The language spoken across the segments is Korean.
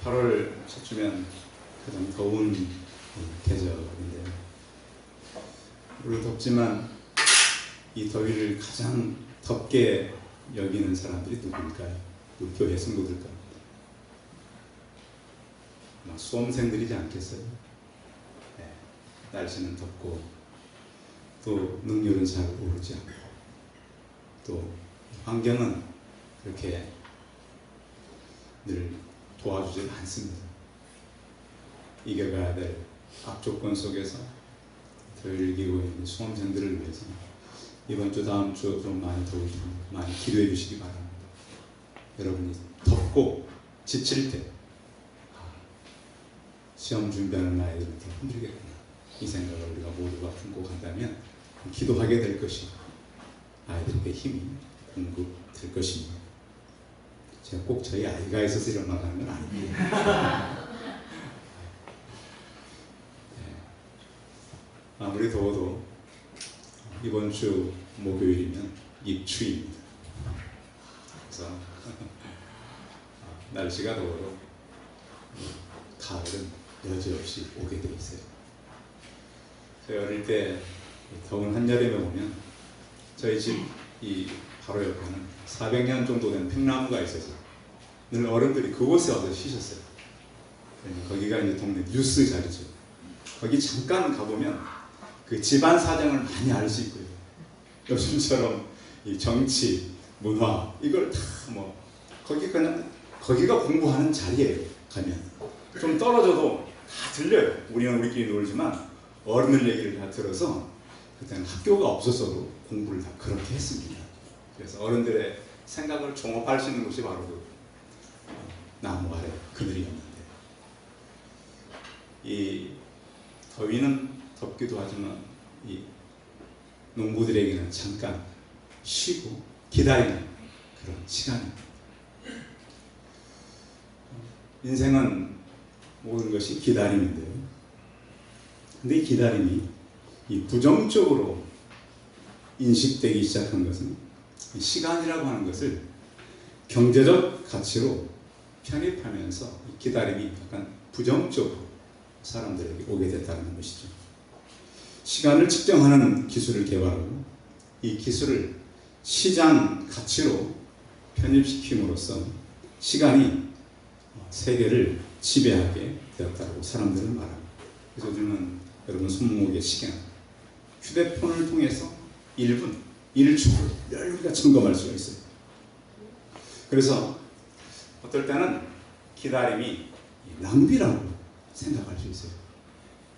8월 첫주면 가장 더운 계절인데요. 우리 덥지만 이 더위를 가장 덥게 여기는 사람들이 누구일까요? 우리 교회 성도들까? 아마 수험생들이지 않겠어요? 네, 날씨는 덥고 또 능률은 잘 오르지 않고 또 환경은 그렇게 늘 도와주지 않습니다. 이겨가야 될 악조건 속에서 더위를 이기고 있는 수험생들을 위해서 이번 주 다음 주 좀 많이 더울 텐데 많이 기도해 주시기 바랍니다. 여러분이 덥고 지칠 때 시험 준비하는 아이들한테 힘들겠구나 이 생각을 우리가 모두가 품고 간다면 기도하게 될 것이고 아이들에게 힘이 공급될 것입니다. 제가 꼭 저희 아이가 있어서 이런 말 하는 건 아닙니다. 아무리 더워도 이번 주 목요일이면 입추입니다. 그래서 날씨가 더워도 가을은 여지없이 오게 돼 있어요. 제가 어릴 때 더운 한여름에 오면 저희 집 이 바로 옆에는 400년 정도 된 팽나무가 있어서 늘 어른들이 그곳에 와서 쉬셨어요. 거기가 이제 동네 뉴스 자리죠. 거기 잠깐 가보면 그 집안 사정을 많이 알 수 있고요. 요즘처럼 이 정치, 문화 이걸 다 뭐 거기가 공부하는 자리예요. 가면 좀 떨어져도 다 들려요. 우리는 우리끼리 놀지만 어른들 얘기를 다 들어서 그때는 학교가 없었어도 공부를 다 그렇게 했습니다. 그래서 어른들의 생각을 종합할 수 있는 곳이 바로 그 나무 아래 그늘이었는데 이 더위는 덥기도 하지만 이 농부들에게는 잠깐 쉬고 기다리는 그런 시간입니다. 인생은 모든 것이 기다림인데요. 근데 이 기다림이 이 부정적으로 인식되기 시작한 것은 이 시간이라고 하는 것을 경제적 가치로 편입하면서 이 기다림이 약간 부정적으로 사람들에게 오게 됐다는 것이죠. 시간을 측정하는 기술을 개발하고 이 기술을 시장 가치로 편입시킴으로써 시간이 세계를 지배하게 되었다고 사람들은 말합니다. 그래서 요즘은 여러분 손목의 시간, 휴대폰을 통해서 1분, 1초를 열리가 점검할 수가 있어요. 그래서 어떨 때는 기다림이 낭비라고 생각할 수 있어요.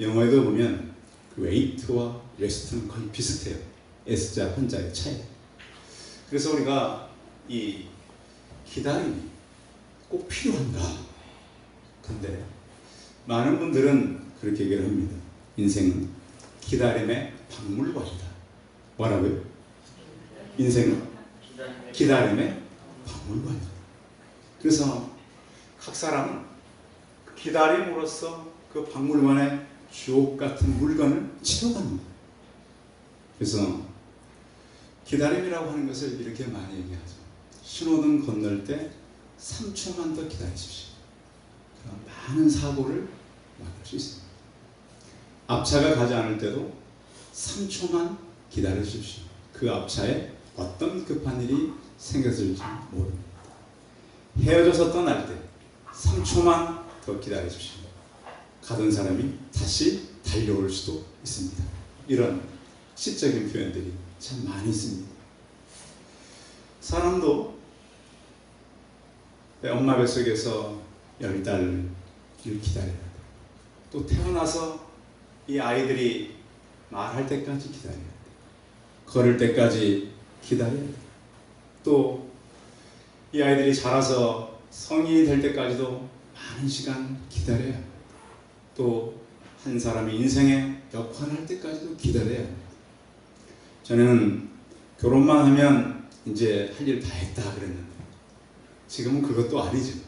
영어에도 보면 웨이트와 레스트는 거의 비슷해요. S자, 한자의 차이. 그래서 우리가 이 기다림이 꼭 필요한가? 근데 많은 분들은 그렇게 얘기를 합니다. 인생은 기다림의 박물관이다. 뭐라고요? 인생은 기다림의 박물관이다. 그래서 각 사람은 기다림으로써 그 박물관의 주옥 같은 물건을 채워갑니다. 그래서 기다림이라고 하는 것을 이렇게 많이 얘기하죠. 신호등 건널 때 3초만 더 기다리십시오. 그럼 많은 사고를 막을 수 있습니다. 앞차가 가지 않을 때도 3초만 기다려주십시오. 그 앞차에 어떤 급한 일이 생겼을지 모릅니다. 헤어져서 떠날 때 3초만 더 기다려주십시오. 가던 사람이 다시 달려올 수도 있습니다. 이런 시적인 표현들이 참 많이 있습니다. 사람도 엄마 뱃속에서 10달을 기다려야 돼. 또 태어나서 이 아이들이 말할 때까지 기다려야 돼. 걸을 때까지 기다려야 돼. 또 이 아이들이 자라서 성인이 될 때까지도 많은 시간 기다려야 돼. 또 한 사람이 인생의 역할을 할 때까지도 기다려야 돼. 저는 결혼만 하면 이제 할 일 다 했다 그랬는데 지금은 그것도 아니죠.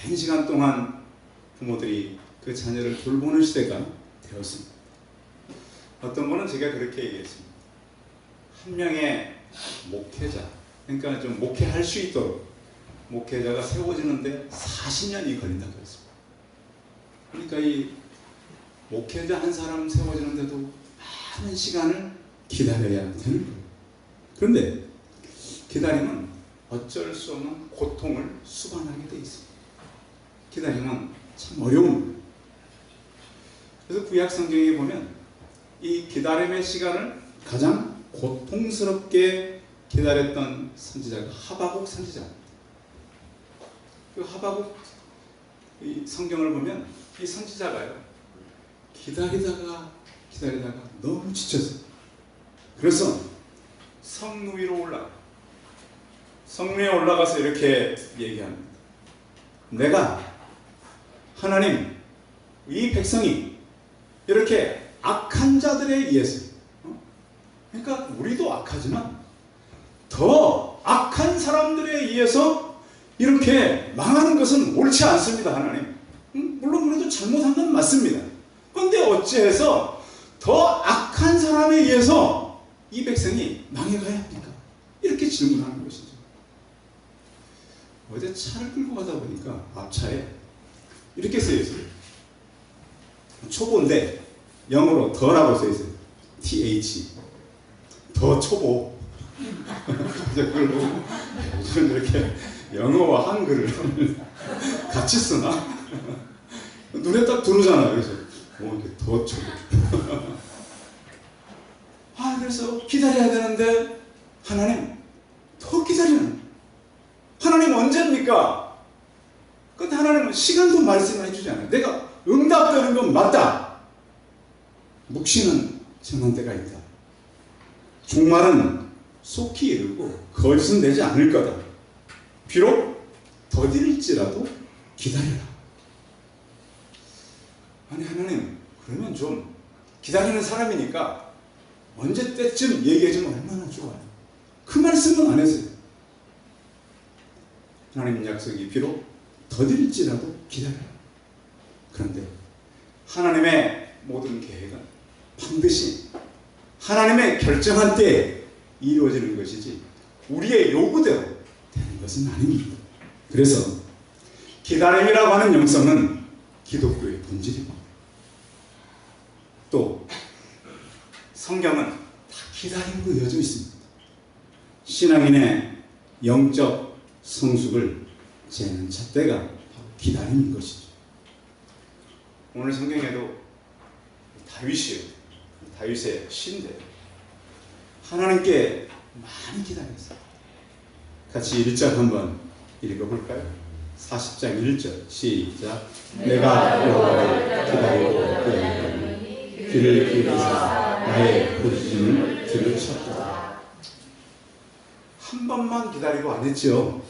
오랜 시간 동안 부모들이 그 자녀를 돌보는 시대가 되었습니다. 어떤 분은 제가 그렇게 얘기했습니다. 한 명의 목회자, 그러니까 좀 목회할 수 있도록 목회자가 세워지는데 40년이 걸린다고 했습니다. 그러니까 이 목회자 한 사람 세워지는데도 많은 시간을 기다려야 되는 거예요. 그런데 기다림은 어쩔 수 없는 고통을 수반하게 돼 있습니다. 기다림은 참 어려운 거예요. 그래서 구약 성경에 보면 이 기다림의 시간을 가장 고통스럽게 기다렸던 선지자가 하박국 선지자입니다. 그 하박국 이 성경을 보면 이 선지자가요, 기다리다가 너무 지쳤어요. 그래서 성 위로 성 위에 올라가서 이렇게 얘기합니다. 내가 하나님, 이 백성이 이렇게 악한 자들에 의해서, 그러니까 우리도 악하지만 더 악한 사람들에 의해서 이렇게 망하는 것은 옳지 않습니다. 하나님, 물론 그래도 잘못한 건 맞습니다. 그런데 어찌해서 더 악한 사람에 의해서 이 백성이 망해가야 합니까? 이렇게 질문하는 것이죠. 어제 차를 끌고 가다 보니까 앞차에 이렇게 써있어요. 초보인데 영어로 더라고 써있어요. TH. 더 초보. 그걸 보고 요즘 이렇게 영어와 한글을 같이 쓰나? 눈에 딱 들어오잖아요. 그래서 이렇게 더 초보. 그래서 기다려야 되는데 하나님 더 기다리는. 하나님 언제입니까? 근데 하나님은 시간도 말씀해 주지 않아요. 내가 응답되는 건 맞다. 묵시는 정한 때가 있다. 종말은 속히 이르고 거짓은 되지 않을 거다. 비록 더딜지라도 기다려라. 아니 하나님, 그러면 좀 기다리는 사람이니까 언제 때쯤 얘기해주면 얼마나 좋아요. 그 말씀은 안 했어요. 하나님 약속이 비록 더딜지라도 기다려라. 그런데 하나님의 모든 계획은 반드시 하나님의 결정한 때에 이루어지는 것이지 우리의 요구대로 되는 것은 아닙니다. 그래서 기다림이라고 하는 영성은 기독교의 본질입니다. 또 성경은 다 기다림으로 이어져 있습니다. 신앙인의 영적 성숙을 재는 잣대가 바로 기다림인 것이죠. 오늘 성경에도 다윗의 시인데 하나님께 많이 기다렸어요. 같이 1절 한번 읽어볼까요? 40장 1절 시작. 내가 여호와를 기다리고 기다리더니 귀를 기울이사 나의 부르짖음을 들으셨도다. 한 번만 기다리고 안 했죠.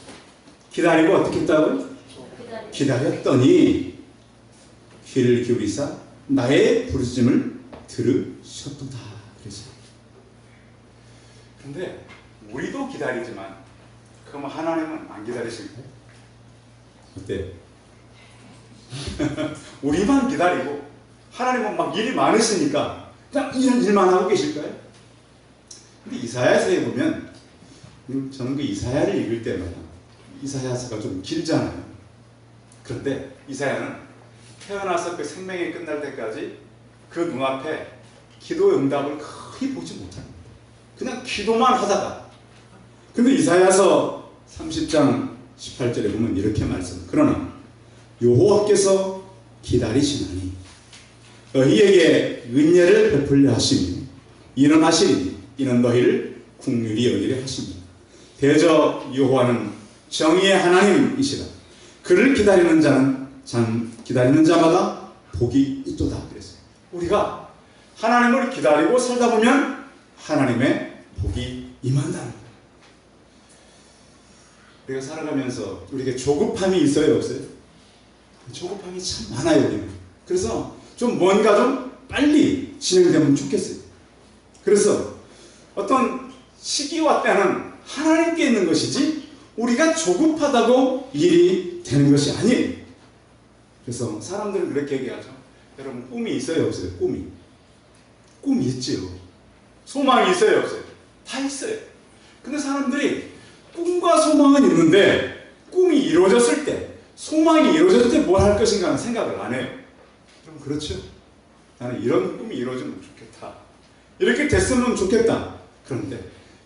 기다리고 어떻게 했다고요? 기다렸더니 귀를 기울이사 나의 부르짖음을 들으셨도다. 그랬어요. 그런데 우리도 기다리지만 그럼 하나님은 안 기다리실까요? 어때요? 우리만 기다리고 하나님은 막 일이 많으시니까 그냥 이런 일만 하고 계실까요? 근데 이사야서에 보면, 저는 그 이사야를 읽을 때마다 이사야서가 좀 길잖아요. 그런데 이사야는 태어나서 그 생명이 끝날 때까지 그 눈앞에 기도 응답을 거의 보지 못합니다. 그냥 기도만 하다가. 근데 이사야서 30장 18절에 보면 이렇게 말씀. 그러나 여호와께서 기다리시나니 너희에게 은혜를 베풀려 하시니 일어나시니 이는 너희를 긍휼히 여기려 하십니다. 대저 여호와는 정의의 하나님이시라. 그를 기다리는 자마다 복이 있도다. 그랬어요. 우리가 하나님을 기다리고 살다 보면 하나님의 복이 임한다는 거예요. 우리가 살아가면서 우리에게 조급함이 있어요, 없어요? 조급함이 참 많아요, 우리는. 그래서 좀 뭔가 좀 빨리 진행되면 좋겠어요. 그래서 어떤 시기와 때는 하나님께 있는 것이지 우리가 조급하다고 일이 되는 것이 아니에요. 그래서 사람들은 그렇게 얘기하죠. 여러분, 꿈이 있어요, 없어요? 꿈이 있지요. 소망이 있어요, 없어요? 다 있어요. 근데 사람들이 꿈과 소망은 있는데 꿈이 이루어졌을 때, 소망이 이루어졌을 때 뭘 할 것인가 하는 생각을 안 해요. 그럼 그렇죠. 나는 이런 꿈이 이루어지면 좋겠다. 이렇게 됐으면 좋겠다. 그런데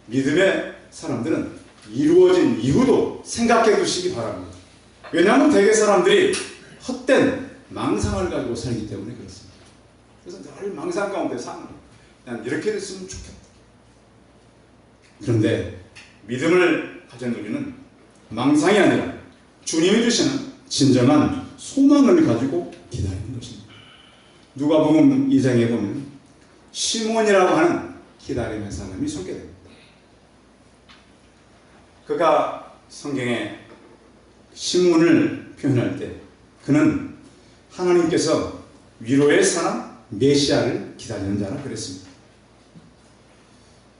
믿음의 사람들은 이루어진 이후도 생각해 두시기 바랍니다. 왜냐하면 대개 사람들이 헛된 망상을 가지고 살기 때문에 그렇습니다. 그래서 늘 망상 가운데 사는, 난 이렇게 됐으면 좋겠다. 그런데 믿음을 가진 우리는 망상이 아니라 주님이 주시는 진정한 소망을 가지고 기다리는 것입니다. 누가복음 2장에 보면 시몬이라고 하는 기다림의 사람이 소개됩니다. 그가 성경에 시몬을 표현할 때 그는 하나님께서 위로의 사람 메시아를 기다리는 자라 그랬습니다.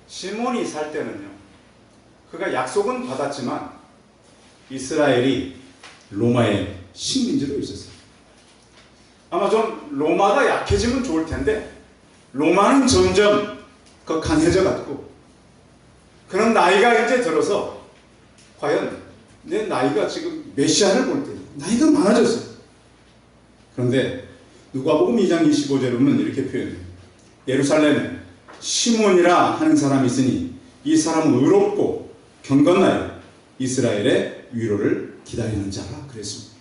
시몬이 살 때는요, 그가 약속은 받았지만 이스라엘이 로마의 식민지로 있었어요. 아마 좀 로마가 약해지면 좋을 텐데 로마는 점점 더 강해져 갔고, 그런 나이가 이제 들어서 과연 내 나이가 지금 메시아를 볼 때 나이가 많아졌어요. 그런데 누가복음 2장 25절에 보면 이렇게 표현해요. 예루살렘에 시몬이라 하는 사람이 있으니 이 사람은 의롭고 경건하여 이스라엘의 위로를 기다리는 자라 그랬습니다.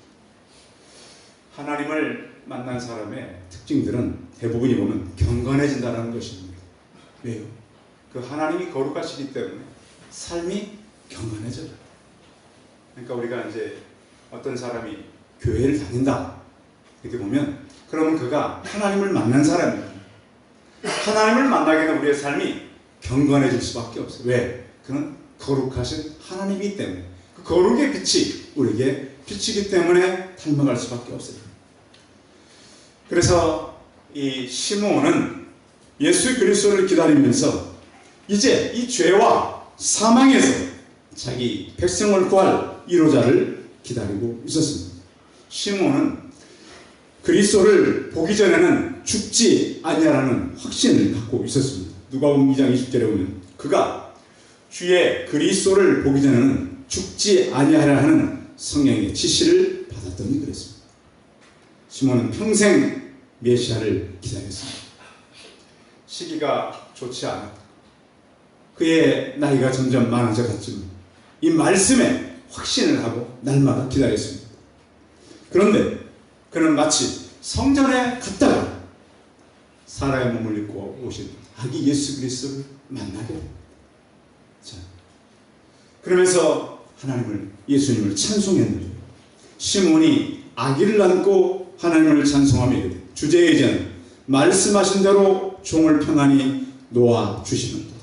하나님을 만난 사람의 특징들은 대부분이 보면 경건해진다는 것입니다. 왜요? 그 하나님이 거룩하시기 때문에 삶이 경건해져요. 그러니까 우리가 이제 어떤 사람이 교회를 다닌다 이렇게 보면, 그러면 그가 하나님을 만난 사람이에요. 하나님을 만나게 되면 우리의 삶이 경건해질 수밖에 없어요. 왜? 그는 거룩하신 하나님이기 때문에, 그 거룩의 빛이 우리에게 비치기 때문에 닮아갈 수밖에 없어요. 그래서 이 시몬은 예수 그리스도를 기다리면서 이제 이 죄와 사망에서 자기 백성을 구할 이로자를 기다리고 있었습니다. 시몬은 그리스도를 보기 전에는 죽지 아니하라는 확신을 갖고 있었습니다. 누가복음 2장 20절에 보면 그가 주의 그리스도를 보기 전에는 죽지 아니하라 하는 성령의 지시를 받았더니 그랬습니다. 시몬은 평생 메시아를 기다렸습니다. 시기가 좋지 않았다. 그의 나이가 점점 많아져 갔지만 이 말씀에 확신을 하고 날마다 기다렸습니다. 그런데 그는 마치 성전에 갔다가 사람의 몸을 입고 오신 아기 예수 그리스도를 만나게 됩니다. 자, 그러면서 예수님을 찬송했는데, 시몬이 아기를 안고 하나님을 찬송하며 이르되 주제의 전 말씀하신 대로 종을 평안히 놓아 주시는도다.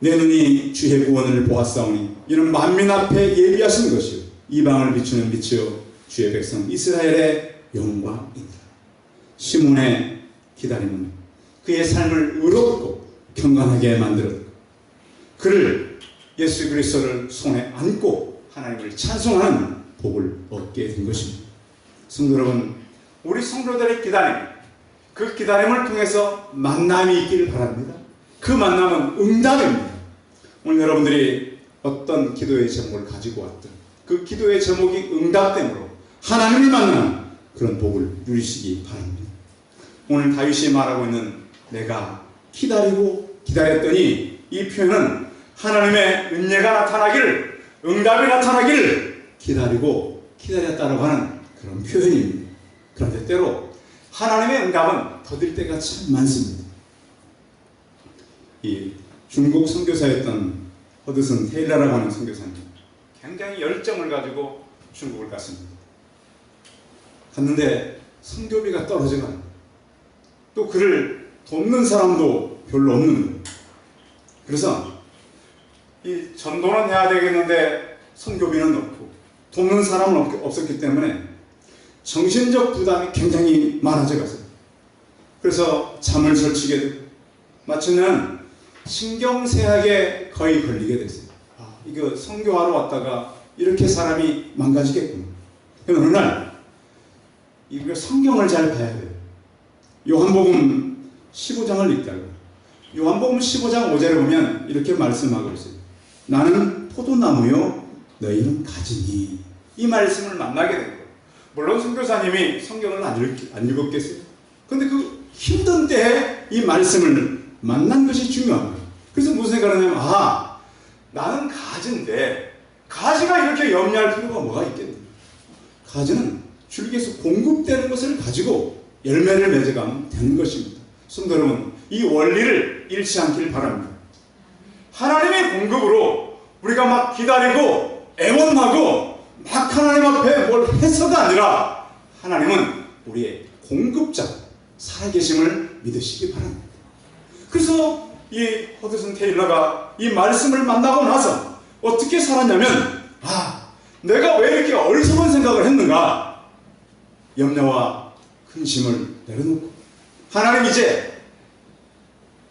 내 눈이 주의 구원을 보았사오니 이는 만민 앞에 예비하신 것이요 이방을 비추는 빛이요 주의 백성 이스라엘의 영광이니라. 시몬의 기다림은 그의 삶을 의롭고 경건하게 만들었고, 그를 예수 그리스도를 손에 안고 하나님을 찬송하는 복을 얻게 된 것입니다. 성도 여러분, 우리 성도들의 기다림, 그 기다림을 통해서 만남이 있기를 바랍니다. 그 만남은 응답입니다. 오늘 여러분들이 어떤 기도의 제목을 가지고 왔든 그 기도의 제목이 응답됨으로 하나님을 만나는 그런 복을 누리시기 바랍니다. 오늘 다윗이 말하고 있는 내가 기다리고 기다렸더니, 이 표현은 하나님의 은혜가 나타나기를, 응답이 나타나기를 기다리고 기다렸다고 하는 그런 표현입니다. 그런데 때로 하나님의 응답은 더딜 때가 참 많습니다. 이 중국 선교사였던 허드슨 테일러라고 하는 선교사님, 굉장히 열정을 가지고 중국을 갔습니다. 갔는데 선교비가 떨어지고 또 그를 돕는 사람도 별로 없는 거예요. 그래서 이 전도는 해야 되겠는데 선교비는 없고 돕는 사람은 없었기 때문에 정신적 부담이 굉장히 많아져 갔어요. 그래서 잠을 설치게 되고 마침내는 신경쇠약에 거의 걸리게 됐어요. 이거 선교하러 왔다가 이렇게 사람이 망가지겠구나. 그럼 어느 날 이거 성경을 잘 봐야 돼요. 요한복음 15장을 읽다가 요한복음 15장 5절에 보면 이렇게 말씀하고 있어요. 나는 포도나무요 너희는 가지니. 이 말씀을 만나게 된 거예요. 물론 선교사님이 성경을 안 읽었겠어요. 근데 그 힘든 때에 이 말씀을 만난 것이 중요한 거예요. 그래서 무슨 생각을 하냐면, 나는 가지인데 가지가 이렇게 염려할 필요가 뭐가 있겠냐. 가지는 줄기에서 공급되는 것을 가지고 열매를 맺어가면 되는 것입니다. 성도 여러분, 이 원리를 잃지 않길 바랍니다. 하나님의 공급으로 우리가 막 기다리고 애원하고 막 하나님 앞에 뭘 해서가 아니라 하나님은 우리의 공급자, 살아계심을 믿으시기 바랍니다. 그래서 이 허드슨 테일러가 이 말씀을 만나고 나서 어떻게 살았냐면, 내가 왜 이렇게 어리석은 생각을 했는가. 염려와 근심을 내려놓고, 하나님 이제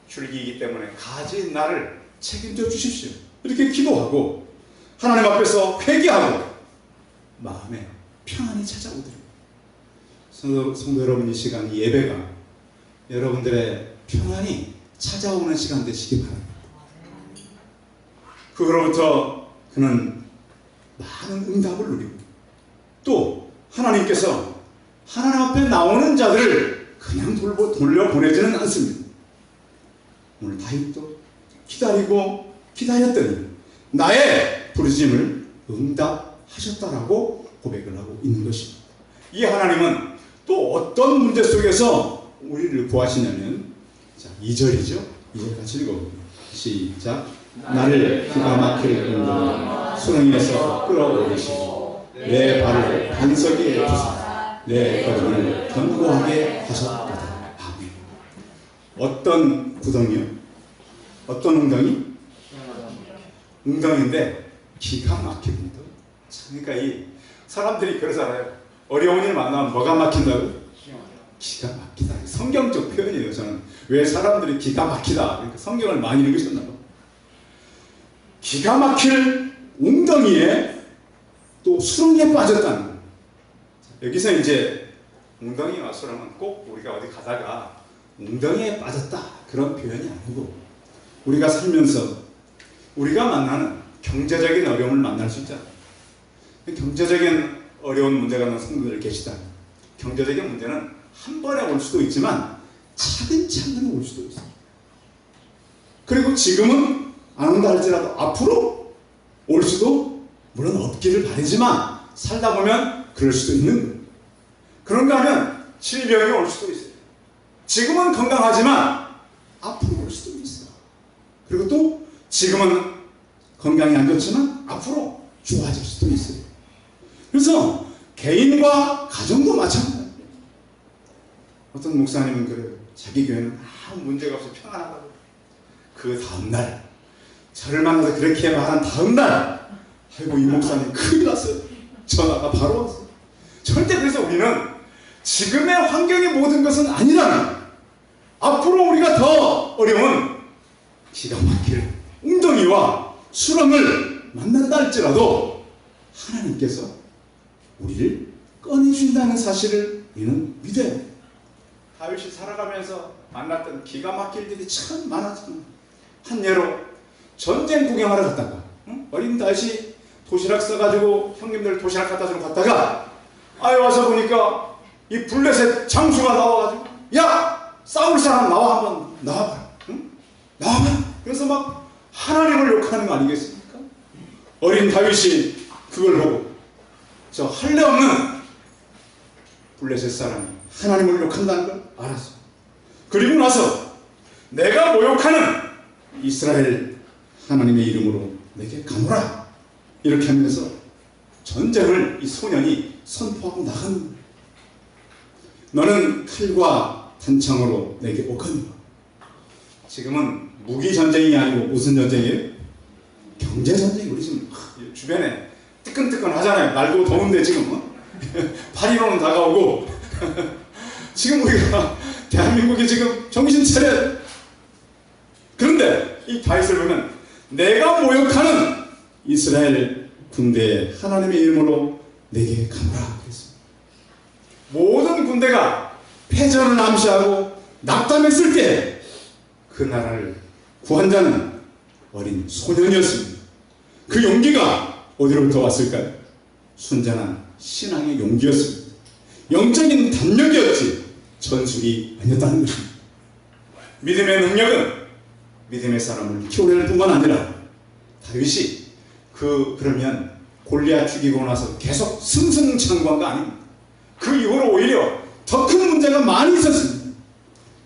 줄기이기 때문에 가지인 나를 책임져 주십시오. 이렇게 기도하고 하나님 앞에서 회개하고 마음에 평안이 찾아오더라고요. 성도 여러분, 이 시간, 이 예배가 여러분들의 평안이 찾아오는 시간 되시기 바랍니다. 그로부터 그는 많은 응답을 누리고, 또 하나님께서 하나님 앞에 나오는 자들을 그냥 돌려보내지는 않습니다. 오늘 다윗도 기다리고 기다렸더니 나의 부르심을 응답하셨다라고 고백을 하고 있는 것입니다. 이 하나님은 또 어떤 문제 속에서 우리를 구하시냐면, 자, 2절이죠. 2절 같이 읽어볼게요. 시작. 나를 기가 막힐 운동으로 수렁에서 끌어올리시고 내 발을 반석 위에 두사 내 걸음을 견고하게 하셨다. 아멘. 어떤 구덩이요? 어떤 웅덩이? 웅덩이인데 기가 막힙니다. 그러니까 이 사람들이 그러잖아요. 어려운 일 만나면 뭐가 막힌다고? 기가 막히다. 성경적 표현이에요. 저는 왜 사람들이 기가 막히다, 그러니까 성경을 많이 읽으셨나 봐. 기가 막힐 웅덩이에 또 수렁에 빠졌다는 거예요. 여기서 이제 웅덩이와 수렁은 꼭 우리가 어디 가다가 웅덩이에 빠졌다 그런 표현이 아니고, 우리가 살면서 우리가 만나는 경제적인 어려움을 만날 수 있잖아요. 경제적인 어려운 문제가 있는 성도들 계시다. 경제적인 문제는 한 번에 올 수도 있지만 차근차근 올 수도 있어요. 그리고 지금은 안 온다 할지라도 앞으로 올 수도 물론 없기를 바라지만 살다 보면 그럴 수도 있는 거예요. 그런가 하면 질병이 올 수도 있어요. 지금은 건강하지만 앞으로 올 수도 있어요. 그리고 또 지금은 건강이 안 좋지만 앞으로 좋아질 수도 있어요. 그래서 개인과 가정도 마찬가지예요. 어떤 목사님은 그래요. 자기 교회는 아무 문제가 없어 평안하다고. 그 다음날 저를 만나서 그렇게 말한 다음날, 아이고 이 목사님 큰일 났어요. 전화가 바로 왔어요. 절대. 그래서 우리는 지금의 환경이 모든 것은 아니라는, 앞으로 우리가 더 어려운 기가 막힐 웅덩이와 수렁을 만난다 할지라도 하나님께서 우리를 꺼내준다는 사실을 우리는 믿어야 돼요. 다윗이 살아가면서 만났던 기가 막힐 일이 참 많았잖아요. 한 예로 전쟁 구경하러 갔다가 어린 다윗이 도시락 싸가지고 형님들 도시락 갖다 주러 갔다가 와서 보니까 이 블레셋 장수가 나와가지고, 야 싸울 사람 나와, 한번 나와봐라. 나와봐. 그래서 막 하나님을 욕하는 거 아니겠습니까? 어린 다윗이 그걸 보고 저 할례 없는 블레셋 사람이 하나님을 욕한다는 걸 알았어. 그리고 나서 내가 모욕하는 이스라엘 하나님의 이름으로 내게 가노라, 이렇게 하면서 전쟁을 이 소년이 선포하고 나가는 거예요. 너는 칼과 단창으로 내게 오거니와. 지금은 무기 전쟁이 아니고 무슨 전쟁이에요? 경제 전쟁이. 우리 지금 주변에 뜨끈뜨끈 하잖아요. 날도 더운데 지금 8.15는 다가오고 지금 우리가 대한민국이 지금 정신 차려요. 그런데 이 다윗을 보면 내가 모욕하는 이스라엘 군대에 하나님의 이름으로 내게 가노라 그랬습니다. 모든 군대가 패전을 암시하고 낙담했을 때 그 나라를 구한 자는 어린 소년이었습니다. 그 용기가 어디로부터 왔을까요? 순전한 신앙의 용기였습니다. 영적인 담력이었지 전술이 아니었다는 것입니다. 믿음의 능력은 믿음의 사람을 키워낼 뿐만 아니라 다윗이 그러면 골리앗 죽이고 나서 계속 승승장구한 거 아닙니다. 그 이후로 오히려 더 큰 문제가 많이 있었습니다.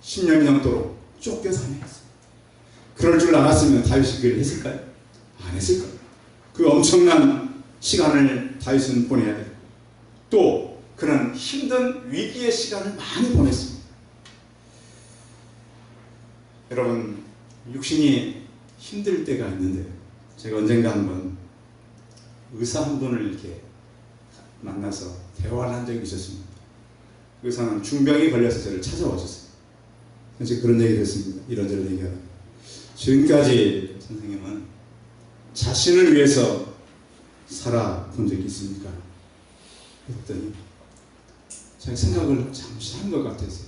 10년 넘도록 쫓겨 다녔어요. 그럴 줄 알았으면 다윗이 그걸 했을까요? 안 했을 거예요. 그 엄청난 시간을 다윗은 보내야 돼요. 또 그는 힘든 위기의 시간을 많이 보냈습니다. 여러분, 육신이 힘들 때가 있는데 제가 언젠가 한번 의사 한 분을 이렇게 만나서 대화를 한 적이 있었습니다. 의사는 중병이 걸려서 저를 찾아오셨어요. 제가 그런 얘기를 했습니다. 이런저런 얘기하다. 지금까지 선생님은 자신을 위해서 살아본 적이 있습니까? 그랬더니 자기 생각을 잠시 한 것 같았어요.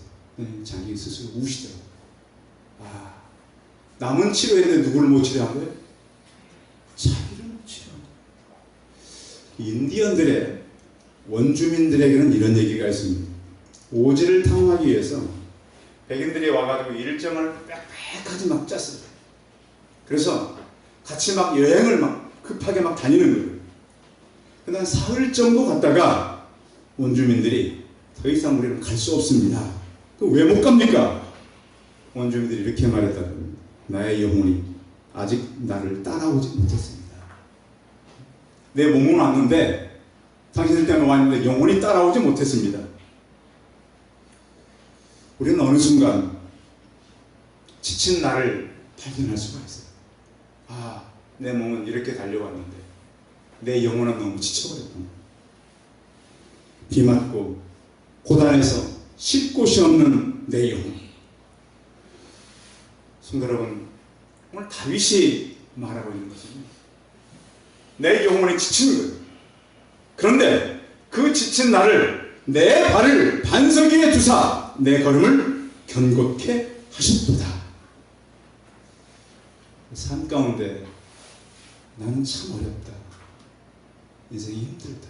자기 스스로 우시더라고요. 아, 남은 치료했는데 누구를 못 치료한 거예요? 자기를 못 치료한 거예요. 인디언들의 원주민들에게는 이런 얘기가 있습니다. 오지를 탐하기 위해서 백인들이 와가지고 일정을 빽빽하게 막 짰어요. 그래서 같이 막 여행을 막 급하게 막 다니는 거예요. 그다음 사흘 정도 갔다가 원주민들이 더 이상 우리는 갈 수 없습니다. 그럼 왜 못 갑니까? 원주민들이 이렇게 말했다는 겁니다. 나의 영혼이 아직 나를 따라오지 못했습니다. 내 몸은 왔는데 당신들 때문에 왔는데 영혼이 따라오지 못했습니다. 우리는 어느 순간 지친 나를 발견할 수가 있어요. 아, 내 몸은 이렇게 달려왔는데 내 영혼은 너무 지쳐버렸구나. 비 맞고 고단해서 쉴 곳이 없는 내 영혼. 성도 여러분, 오늘 다윗이 말하고 있는 것은 내 영혼이 지친 거예요. 그런데 그 지친 나를 내 발을 반석 위에 두사 내 걸음을 견고케 하셨도다. 삶 가운데 나는 참 어렵다. 인생이 힘들다.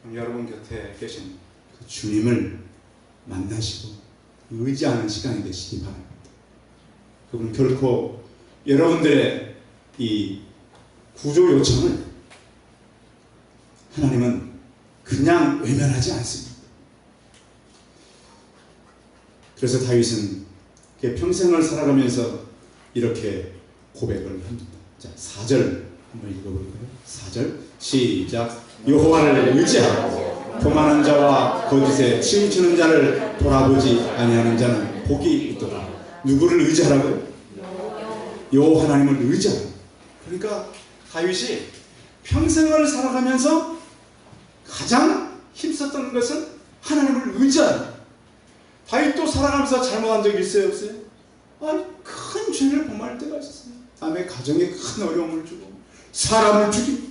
그럼 여러분 곁에 계신 그 주님을 만나시고 의지하는 시간이 되시기 바랍니다. 그분 결코 여러분들의 이 구조 요청을 하나님은 그냥 외면하지 않습니다. 그래서 다윗은 평생을 살아가면서 이렇게 고백을 합니다. 자, 4절 한번 읽어볼까요? 4절 시작. 여호와를 의지하고 교만한 자와 거짓에 치우치는 자를 돌아보지 아니하는 자는 복이 있도다. 누구를 의지하라고요? 여호와 하나님을 의지하라. 그러니까 다윗이 평생을 살아가면서 가장 힘썼던 것은 하나님을 의지하라. 다윗도 살아가면서 잘못한 적이 있어요, 없어요? 아니, 큰 죄를 범할 때가 있었어요. 남의 가정에 큰 어려움을 주고 사람을 죽이고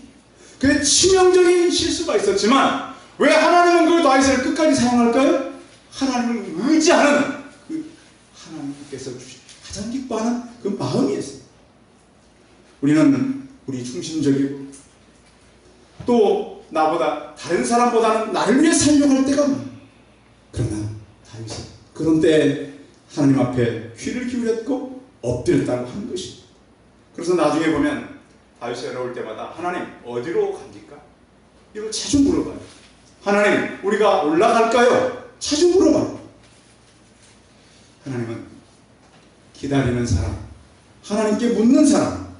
그게 치명적인 실수가 있었지만 왜 하나님은 그 다윗을 끝까지 사용할까요? 하나님을 의지하는 그 하나님께서 주신 가장 기뻐하는 그 마음이었어요. 우리는 우리 중심적이고 또 나보다 다른 사람보다는 나를 위해 살려할 때가 많아요. 그러나 다윗은 그런 때에 하나님 앞에 귀를 기울였고 엎드렸다고 하는 것입니다. 그래서 나중에 보면 다윗이 어려울 때마다 하나님 어디로 갑니까? 이걸 자주 물어봐요. 하나님 우리가 올라갈까요? 자주 물어봐요. 하나님은 기다리는 사람, 하나님께 묻는 사람,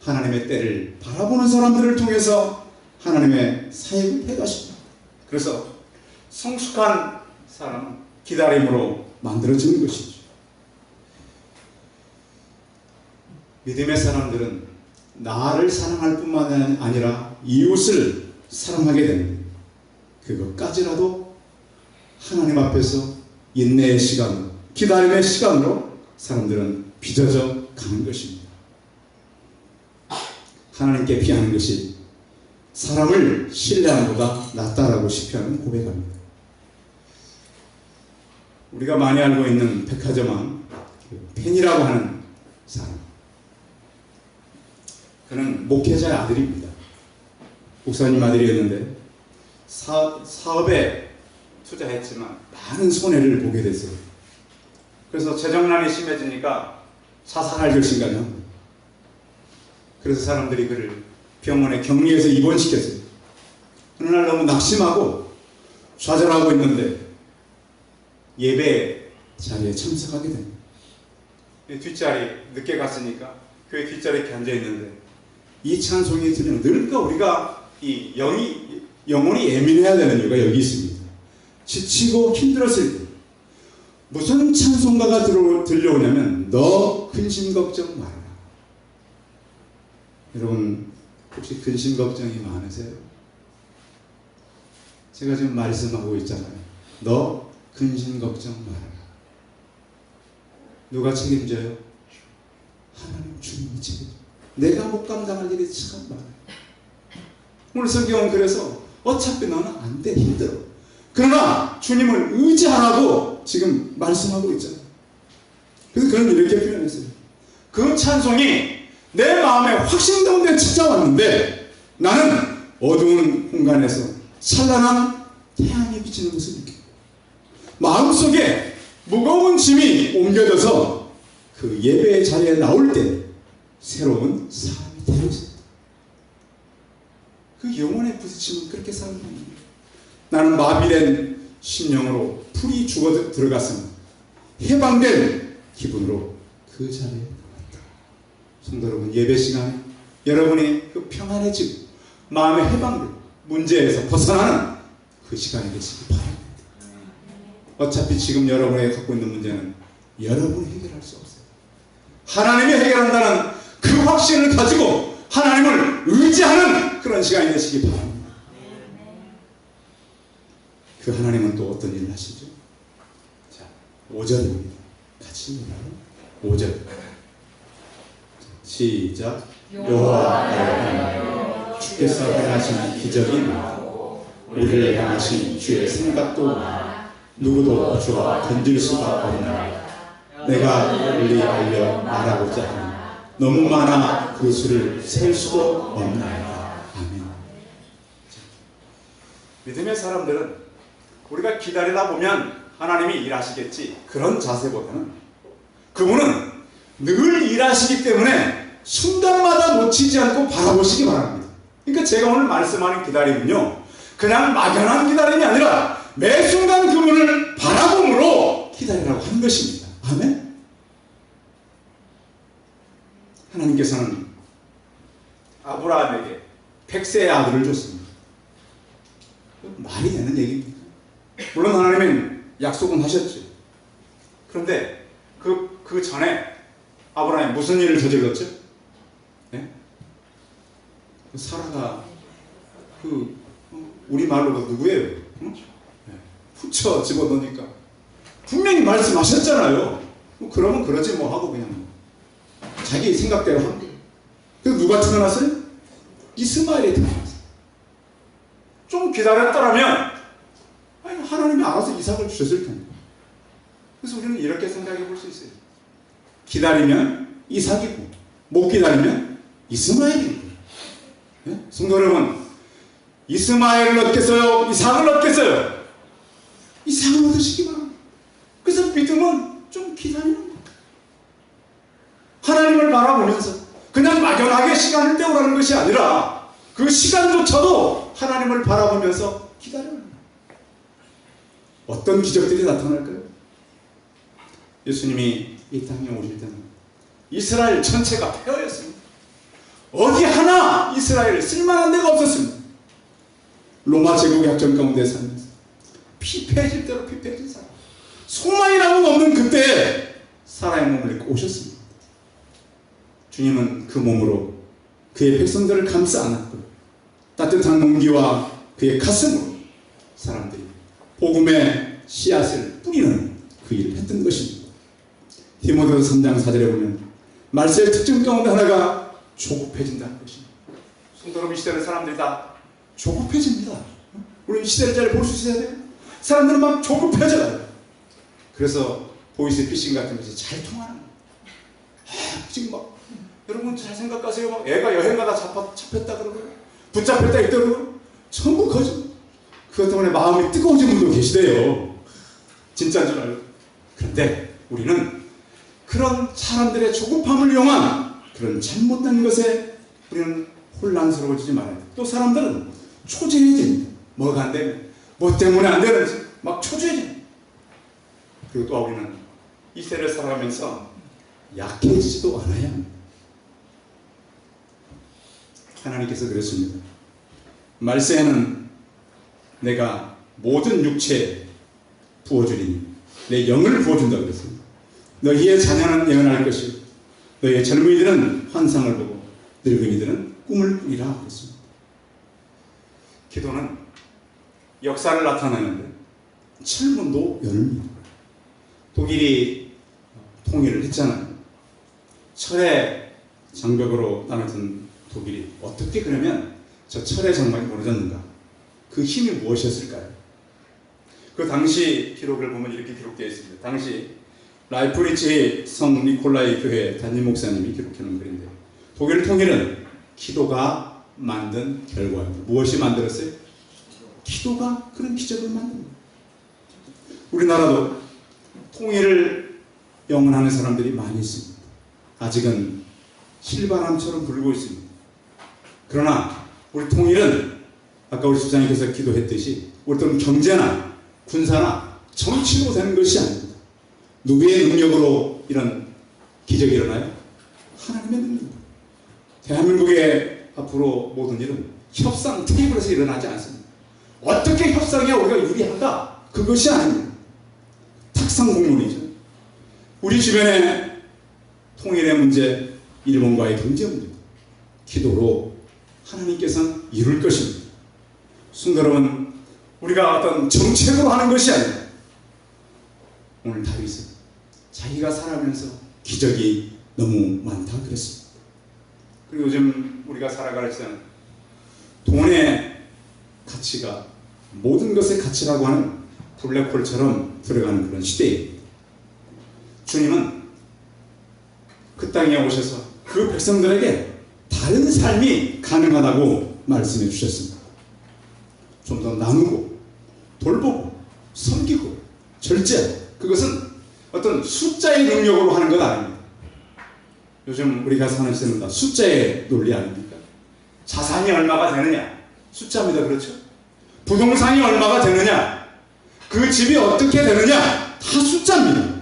하나님의 때를 바라보는 사람들을 통해서 하나님의 사역을 해가십니다. 그래서 성숙한 사람은 기다림으로 만들어지는 것이죠. 믿음의 사람들은 나를 사랑할 뿐만 아니라 이웃을 사랑하게 됩니다. 그것까지라도 하나님 앞에서 인내의 시간, 기다림의 시간으로 사람들은 빚어져 가는 것입니다. 하나님께 피하는 것이 사람을 신뢰함보다 낫다라고 시편은 고백합니다. 우리가 많이 알고 있는 백화점왕 펜이라고 하는 사람, 그는 목회자의 아들입니다. 목사님 아들이었는데 사업에 투자했지만 많은 손해를 보게 됐어요. 그래서 재정난이 심해지니까 자살할 결심까지 한 거예요. 그래서 사람들이 그를 병원에 격리해서 입원시켰어요. 어느 날 너무 낙심하고 좌절하고 있는데 예배 자리에 참석하게 됩니다. 뒷자리 늦게 갔으니까 교회 뒷자리에 이렇게 앉아있는데 이 찬송이 들으면 늘 우리가 이 영혼이 예민해야 되는 이유가 여기 있습니다. 지치고 힘들었을 때 무슨 찬송가가 들려오냐면 너 근심 걱정 말아라. 여러분 혹시 근심 걱정이 많으세요? 제가 지금 말씀하고 있잖아요. 너 근심 걱정 말아라. 누가 책임져요? 하나님 주님이 책임져요. 내가 못 감당할 일이 참 많아요. 오늘 성경은 그래서 어차피 너는 안 돼, 힘들어. 그러나 주님을 의지하라고 지금 말씀하고 있잖아요. 그래서 그는 이렇게 표현했어요. 그 찬송이 내 마음에 확신 가운데 찾아왔는데 나는 어두운 공간에서 찬란한 태양이 비치는 것을 느껴요. 마음속에 무거운 짐이 옮겨져서 그 예배의 자리에 나올 때 새로운 사람이 되고 있습니다. 그 영혼의 부딪힘은 그렇게 사는 겁니다. 나는 마비된 심령으로 풀이 죽어 들어갔으면 해방된 기분으로 그 자리에 나왔다. 성도 여러분, 예배 시간에 여러분이 그 평안해지고 마음의 해방된 문제에서 벗어나는 그 시간이 되시기 바랍니다. 어차피 지금 여러분이 갖고 있는 문제는 여러분이 해결할 수 없어요. 하나님이 해결한다는 그 확신을 가지고 하나님을 의지하는 그런 시간이 되시기 바랍니다. 그 하나님은 또 어떤 일을 하시죠? 자, 5절입니다. 같이 읽어요. 5절. 시작. 여호와여 주께서 행하신 기적이 많고 우리를 향하신 주의 생각도 많아 누구도 주와 건질 수가 없나이다. 내가 널리 알려 말하고자 하니 너무 많아 그 수를 셀 수도 없나이다. 아멘. 믿음의 사람들은 우리가 기다리다 보면 하나님이 일하시겠지 그런 자세보다는 그분은 늘 일하시기 때문에 순간마다 놓치지 않고 바라보시기 바랍니다. 그러니까 제가 오늘 말씀하는 기다림은요 그냥 막연한 기다림이 아니라 매 순간 그분을 바라봄으로 기다리라고 하는 것입니다. 아멘. 하나님께서는 아브라함에게 100세의 아들을 줬습니다. 말이 되는 얘기입니까? 물론 하나님은 약속은 하셨죠. 그런데 그 전에 아브라함이 무슨 일을 저질렀죠? 네? 사라가 우리 말로 누구예요? 응? 네. 후쳐 집어넣으니까 분명히 말씀하셨잖아요. 그러면 그러지 뭐 하고 그냥 자기 생각대로 한 거예요. 그래서 누가 태어났어요? 이스마엘이 태어났어요. 좀 기다렸더라면 하나님이 알아서 이삭을 주셨을 텐데. 그래서 우리는 이렇게 생각해 볼 수 있어요. 기다리면 이삭이고 못 기다리면 이스마엘이고. 네? 성도 여러분, 이스마엘을 얻겠어요? 이삭을 얻겠어요? 이삭을 얻으시기 바랍니다. 그래서 믿음은 좀 기다리는 거예요. 하나님을 바라보면서 그냥 막연하게 시간을 때우라는 것이 아니라 그 시간조차도 하나님을 바라보면서 기다려요. 어떤 기적들이 나타날까요? 예수님이 이 땅에 오실 때는 이스라엘 전체가 폐허였습니다. 어디 하나 이스라엘 쓸만한 데가 없었습니다. 로마 제국의 약점 가운데 살면서 피폐해질 대로 피폐해진 사람, 소망이라고는 없는 그때 사람의 몸을 입고 오셨습니다. 주님은 그 몸으로 그의 백성들을 감싸 안았고 따뜻한 온기와 그의 가슴으로 사람들이 복음의 씨앗을 뿌리는 그 일을 했던 것입니다. 디모데후서 3장 4절에 보면 말세의 특징 가운데 하나가 조급해진다는 것입니다. 성도 여러분, 이 시대는 사람들이 다 조급해집니다. 우리 이 시대를 잘 볼 수 있어야 돼요. 사람들은 막 조급해져요. 그래서 보이스피싱 같은 것이 잘 통하는 거예요. 지금 막 여러분 잘 생각하세요. 막 애가 여행 가다 잡혔다 그러고요. 붙잡혔다 있더라도 전부 거짓. 그것 때문에 마음이 뜨거워진 분도 계시대요. 진짜인 줄 알고. 그런데 우리는 그런 사람들의 조급함을 이용한 그런 잘못된 것에 우리는 혼란스러워지지 말아야 돼. 또 사람들은 초조해집니다. 뭐가 안 되면, 뭐 때문에 안 되는지 막 초조해집니다. 그리고 또 우리는 이 세대를 살아가면서 약해지지도 않아야 합니다. 하나님께서 그랬습니다. 말세에는 내가 모든 육체에 부어주리니 내 영을 부어준다고 그랬습니다. 너희의 자녀는 예언할 것이요 너희의 젊은이들은 환상을 보고 늙은이들은 꿈을 꾸리라 그랬습니다. 기도는 역사를 나타내는데 철문도 열립니다. 독일이 통일을 했잖아요. 철의 장벽으로 나눠진 독일이 어떻게 그러면 저 철의 장막이 무너졌는가? 그 힘이 무엇이었을까요? 그 당시 기록을 보면 이렇게 기록되어 있습니다. 당시 라이프리치 성 니콜라이 교회 담임 목사님이 기록해 놓은 글인데요. 독일 통일은 기도가 만든 결과입니다. 무엇이 만들었어요? 기도가 그런 기적을 만든 거예요. 우리나라도 통일을 영원하는 사람들이 많이 있습니다. 아직은 실바람처럼 불고 있습니다. 그러나 우리 통일은 아까 우리 집사님께서 기도했듯이 어떤 경제나 군사나 정치로 되는 것이 아닙니다. 누구의 능력으로 이런 기적이 일어나요? 하나님의 능력. 대한민국의 앞으로 모든 일은 협상 테이블에서 일어나지 않습니다. 어떻게 협상에 우리가 유리한가? 그것이 아닙니다. 탁상 공론이죠. 우리 주변에 통일의 문제, 일본과의 경제 문제, 기도로 하나님께서는 이룰 것입니다. 순간은 우리가 어떤 정책으로 하는 것이 아니라 오늘 다윗은 자기가 살아가면서 기적이 너무 많다 그랬습니다. 그리고 요즘 우리가 살아갈 때는 돈의 가치가 모든 것의 가치라고 하는 블랙홀처럼 들어가는 그런 시대입니다. 주님은 그 땅에 오셔서 그 백성들에게 다른 삶이 가능하다고 말씀해 주셨습니다. 좀 더 나누고 돌보고 섬기고 절제하고, 그것은 어떤 숫자의 능력으로 하는 것 아닙니다. 요즘 우리가 사는 시대는 다 숫자의 논리 아닙니까? 자산이 얼마가 되느냐, 숫자입니다. 그렇죠? 부동산이 얼마가 되느냐, 그 집이 어떻게 되느냐, 다 숫자입니다.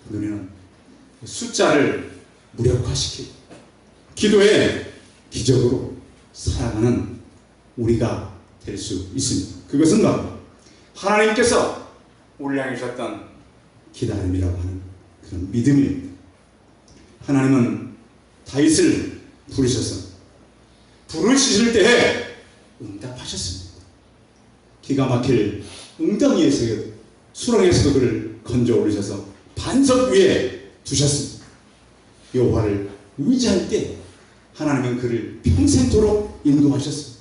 우리는 숫자를 무력화시키고 기도의 기적으로 살아가는 우리가 될 수 있습니다. 그것은 바로 하나님께서 우리를 향해 주셨던 기다림이라고 하는 그런 믿음입니다. 하나님은 다윗을 부르셔서 부르시실 때에 응답하셨습니다. 기가 막힐 웅덩이에서, 수렁에서도 그를 건져 올리셔서 반석 위에 두셨습니다. 여호와를 의지할 때 하나님은 그를 평생토록 인도하셨습니다.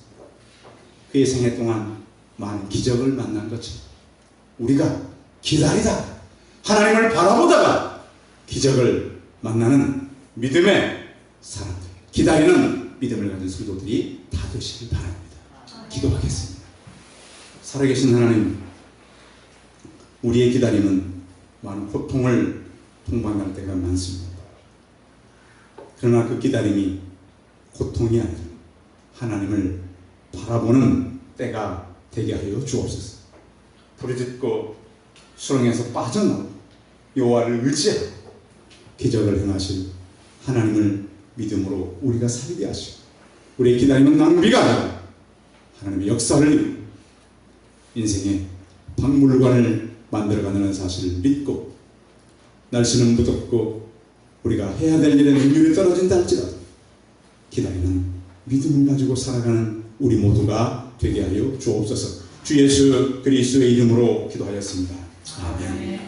그의 생애 동안 많은 기적을 만난 것처럼 우리가 기다리다가 하나님을 바라보다가 기적을 만나는 믿음의 사람들, 기다리는 믿음을 가진 성도들이 다 되시길 바랍니다. 기도하겠습니다. 살아계신 하나님, 우리의 기다림은 많은 고통을 동반할 때가 많습니다. 그러나 그 기다림이 고통이 아니라 하나님을 바라보는 때가 되게 하여 주옵소서. 부르짖고 수렁에서 빠져나오고 여호와를 의지하고 기적을 행하실 하나님을 믿음으로 우리가 살게 하시고, 우리의 기다림은 낭비가 아니라 하나님의 역사를 이루고 인생의 박물관을 만들어가는 사실을 믿고, 날씨는 무덥고 우리가 해야 될 일에 능률이 떨어진다 할지라도 기다리는 믿음을 가지고 살아가는 우리 모두가 되게 하여 주옵소서. 주 예수 그리스도의 이름으로 기도하였습니다. 아멘.